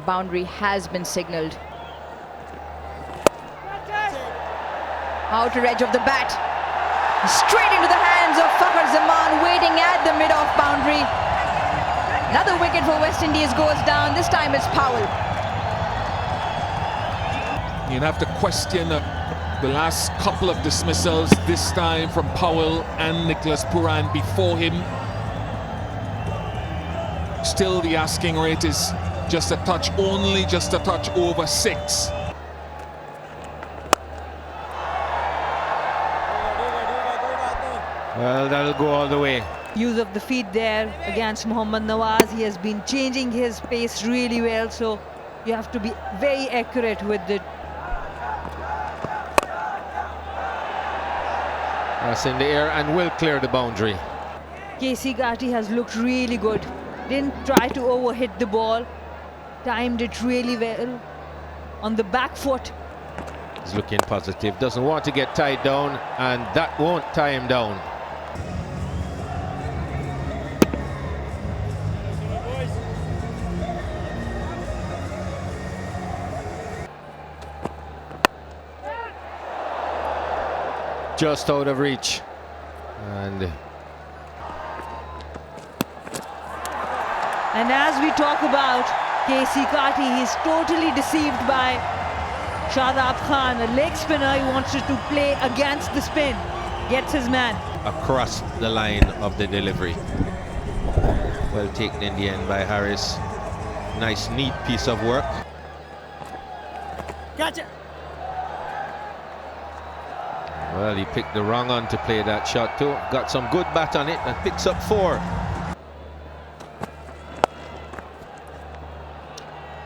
Boundary has been signaled. Outer edge of the bat. Straight into the hands of Fakhar Zaman, waiting at the mid-off boundary. Another wicket for West Indies goes down. This time it's Powell. You'd have to question The last couple of dismissals, this time from Powell and Nicholas Puran before him. Still the asking rate is just a touch, only just a touch over 6. Well, that'll go all the way. Use of the feet there against Mohammad Nawaz. He has been changing his pace really well, so you have to be very accurate with the... That's in the air and will clear the boundary. KC Gati has looked really good. Didn't try to overhit the ball. Timed it really well on the back foot. He's looking positive. Doesn't want to get tied down, and that won't tie him down. Just out of reach. And as we talk about KC Gati, he's totally deceived by Shadab Khan, a leg spinner. He wanted to play against the spin. Gets his man. Across the line of the delivery. Well taken in the end by Harris. Nice, neat piece of work. Gotcha. Well, he picked the wrong one to play that shot too. Got some good bat on it and picks up 4.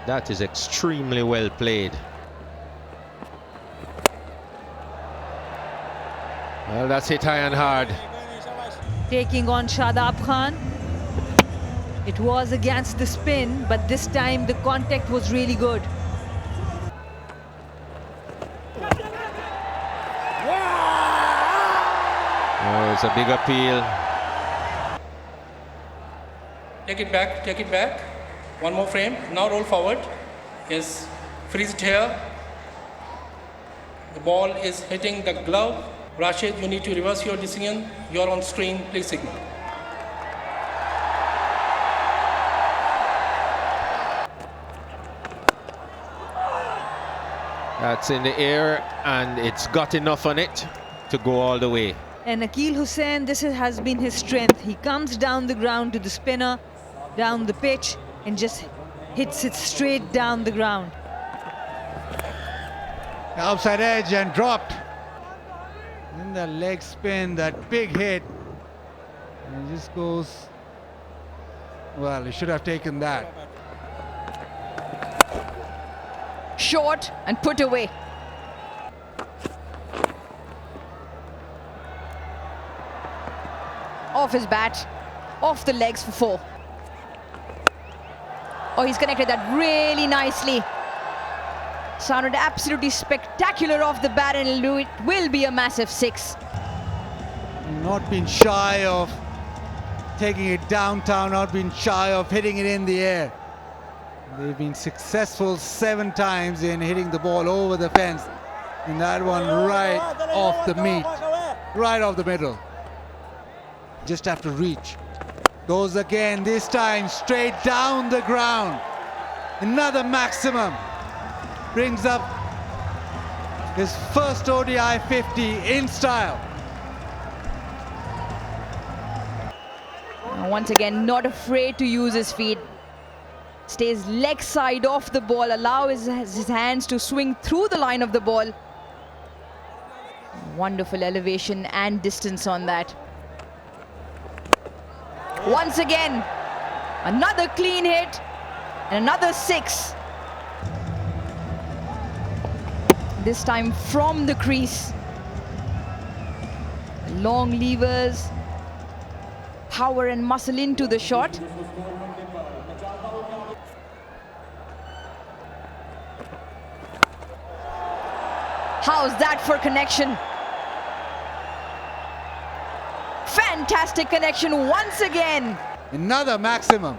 That is extremely well played. Well, that's hit high and hard. Taking on Shadab Khan. It was against the spin, but this time the contact was really good. Oh, it's a big appeal. Take it back, take it back. One more frame. Now roll forward. Yes, freeze it here. The ball is hitting the glove. Rashid, you need to reverse your decision. You're on screen, please signal. That's in the air and it's got enough on it to go all the way. And Akil Hussain, has been his strength. He comes down the ground to the spinner, down the pitch, and just hits it straight down the ground. Outside edge and dropped. In the leg spin, that big hit. And it just goes, well, he should have taken that. Short and put away. Off his bat, off the legs for 4. Oh, he's connected that really nicely. Sounded absolutely spectacular off the bat, and it will be a massive 6. Not been shy of taking it downtown, not been shy of hitting it in the air. They've been successful 7 times in hitting the ball over the fence. And that one right off the meat, right off the middle. Just have to reach. Goes again, this time straight down the ground. Another maximum. Brings up his first ODI 50 in style. Once again, not afraid to use his feet. Stays leg side off the ball, allows his hands to swing through the line of the ball. Wonderful elevation and distance on that. Once again, another clean hit and another 6. This time from the crease. Long levers, power and muscle into the shot. How's that for connection? Fantastic connection once again. Another maximum.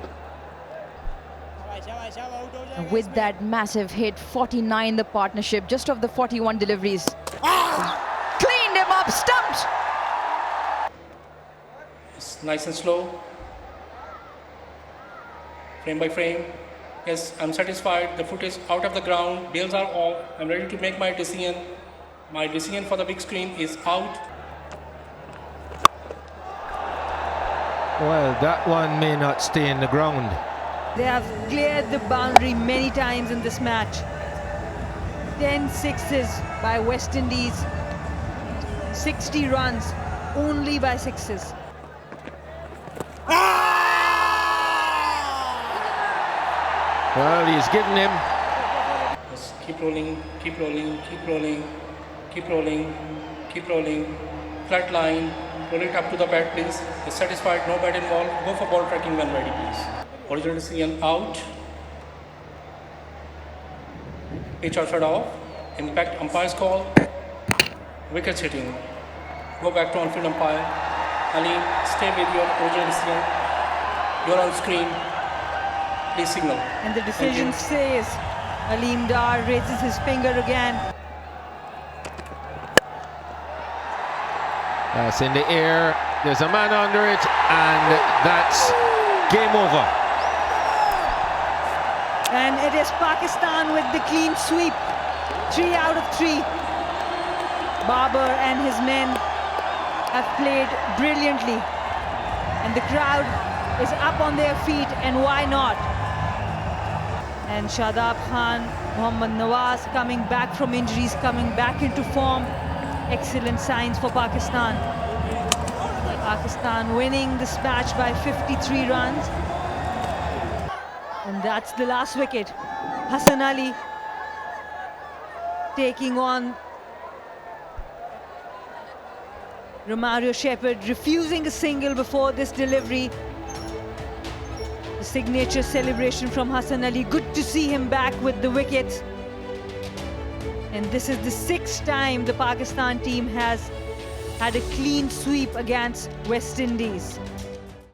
And with that massive hit, 49 the partnership, just of the 41 deliveries. Cleaned him up, stumped. It's nice and slow. Frame by frame. Yes, I'm satisfied. The foot is out of the ground. Bails are off. I'm ready to make my decision. My decision for the big screen is out. Well, that one may not stay in the ground. They have cleared the boundary many times in this match. 10 sixes by West Indies. 60 runs only by sixes. Well, he's given him. Just keep rolling, keep rolling, keep rolling, keep rolling, keep rolling. Flat line, roll it up to the bat, please. Is satisfied, no bat involved. Go for ball tracking when ready, please. Original decision out. Pitch outside off. Impact umpire's call. Wickets hitting. Go back to on-field umpire. Ali, stay with your original decision. You're on screen. Please signal. And the decision says Aleem Dar raises his finger again. That's in the air. There's a man under it, and that's game over. And it is Pakistan with the clean sweep. 3 out of 3. Babar and his men have played brilliantly. And the crowd is up on their feet, and why not? And Shadab Khan, Mohammad Nawaz coming back from injuries, coming back into form. Excellent signs for Pakistan. Pakistan winning this match by 53 runs. And that's the last wicket. Hassan Ali taking on Romario Shepherd, refusing a single before this delivery. The signature celebration from Hassan Ali. Good to see him back with the wickets. And this is the 6th time the Pakistan team has had a clean sweep against West Indies.